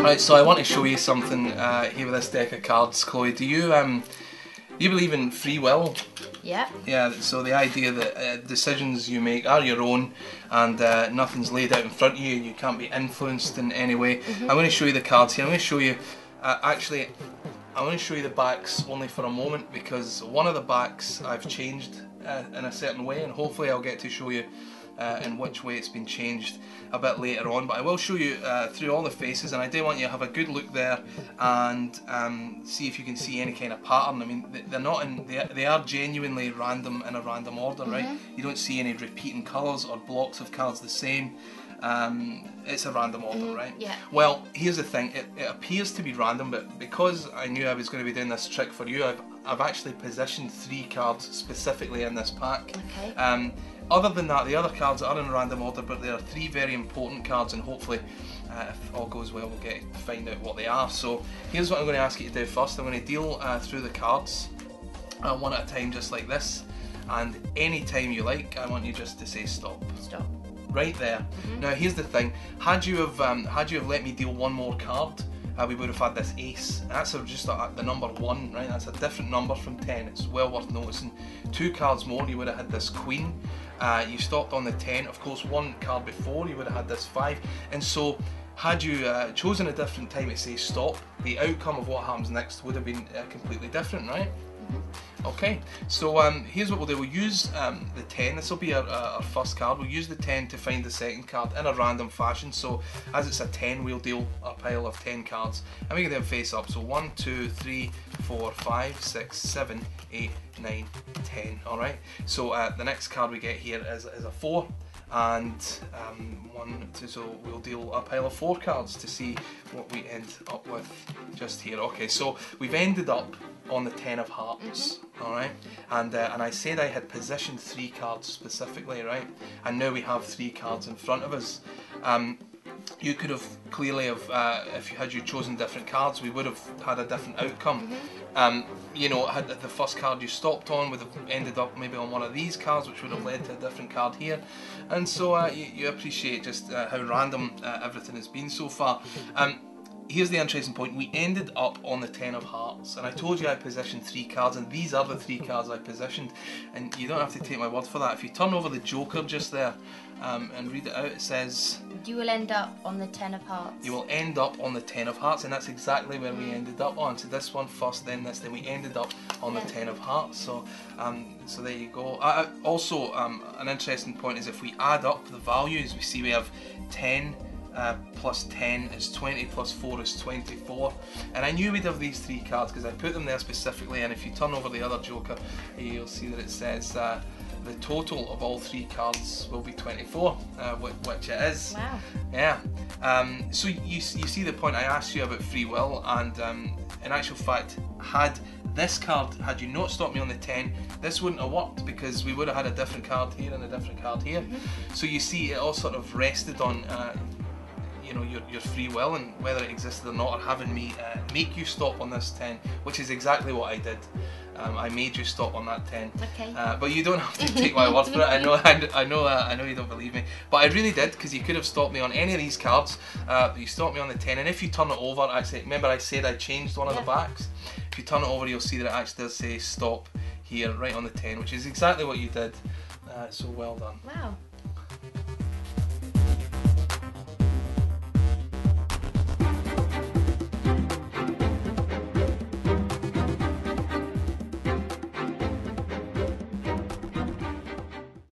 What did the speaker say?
Right, so I want to show you something here with this deck of cards, Chloe. Do you believe in free will? Yeah. Yeah, so the idea that decisions you make are your own and nothing's laid out in front of you and you can't be influenced in any way. I'm going to show you the cards here. I'm going to show you, actually, I'm going to show you the backs only for a moment because one of the backs I've changed in a certain way, and hopefully I'll get to show you in which way it's been changed a bit later on, but I will show you through all the faces, and I do want you to have a good look there and see if you can see any kind of pattern. I mean, they're not in, they are genuinely random in a random order, right? You don't see any repeating colours or blocks of cards the same. It's a random order, right? Yeah. Well, here's the thing, it appears to be random, but because I knew I was going to be doing this trick for you, I've actually positioned 3 cards specifically in this pack. Okay. Other than that, the other cards are in random order, but there are 3 very important cards, and hopefully, if all goes well, we'll get to find out what they are. So here's what I'm going to ask you to do first. I'm going to deal through the cards one at a time, just like this, and any time you like, I want you just to say stop. Stop. Right there. Now here's the thing, had you have let me deal one more card, we would have had this ace. That's just the number 1, right? That's a different number from 10. It's well worth noticing. 2 cards more, you would have had this queen. You stopped on the 10. Of course, 1 card before, you would have had this 5. And so, had you chosen a different time to say stop, the outcome of what happens next would have been completely different, right? Okay, so here's what we'll do. We'll use the 10. This will be our first card. We'll use the 10 to find the second card in a random fashion. So as it's a 10, we'll deal a pile of 10 cards and we can then face up. So 1, 2, 3, 4, 5, 6, 7, 8, 9, 10. Alright, so the next card we get here is a 4. And 1, 2, so we'll deal a pile of 4 cards to see what we end up with just here. Okay, so we've ended up on the 10 of hearts, alright, and I said I had positioned 3 cards specifically, right, and now we have 3 cards in front of us. You could have clearly have, if you had chosen different cards, we would have had a different outcome. You know, had the first card you stopped on would have ended up maybe on one of these cards, which would have led to a different card here. And so you appreciate just how random everything has been so far. Here's the interesting point, we ended up on the 10 of hearts, and I told you I positioned 3 cards, and these are the 3 cards I positioned, and you don't have to take my word for that. If you turn over the Joker just there and read it out, it says you will end up on the 10 of hearts. You will end up on the 10 of hearts, and that's exactly where we ended up on. So this one first, then this, then we ended up on the 10 of hearts. So so there you go. Also, an interesting point is if we add up the values, we see we have 10 plus 10 is 20, plus 4 is 24, and I knew we'd have these 3 cards because I put them there specifically. And if you turn over the other Joker, you'll see that it says the total of all 3 cards will be 24, which it is. Wow. Yeah. So you see the point. I asked you about free will, and in actual fact, had this card, had you not stopped me on the 10, this wouldn't have worked because we would have had a different card here and a different card here. So you see, it all sort of rested on you know, your free will and whether it existed or not, or having me make you stop on this 10, which is exactly what I did. I made you stop on that 10. Okay. But you don't have to take my word for it. I know you don't believe me, but I really did, because you could have stopped me on any of these cards. You stopped me on the 10, and if you turn it over, actually, remember I said I changed one of the backs. If you turn it over, you'll see that it actually does say stop here, right on the 10, which is exactly what you did. So well done. Wow.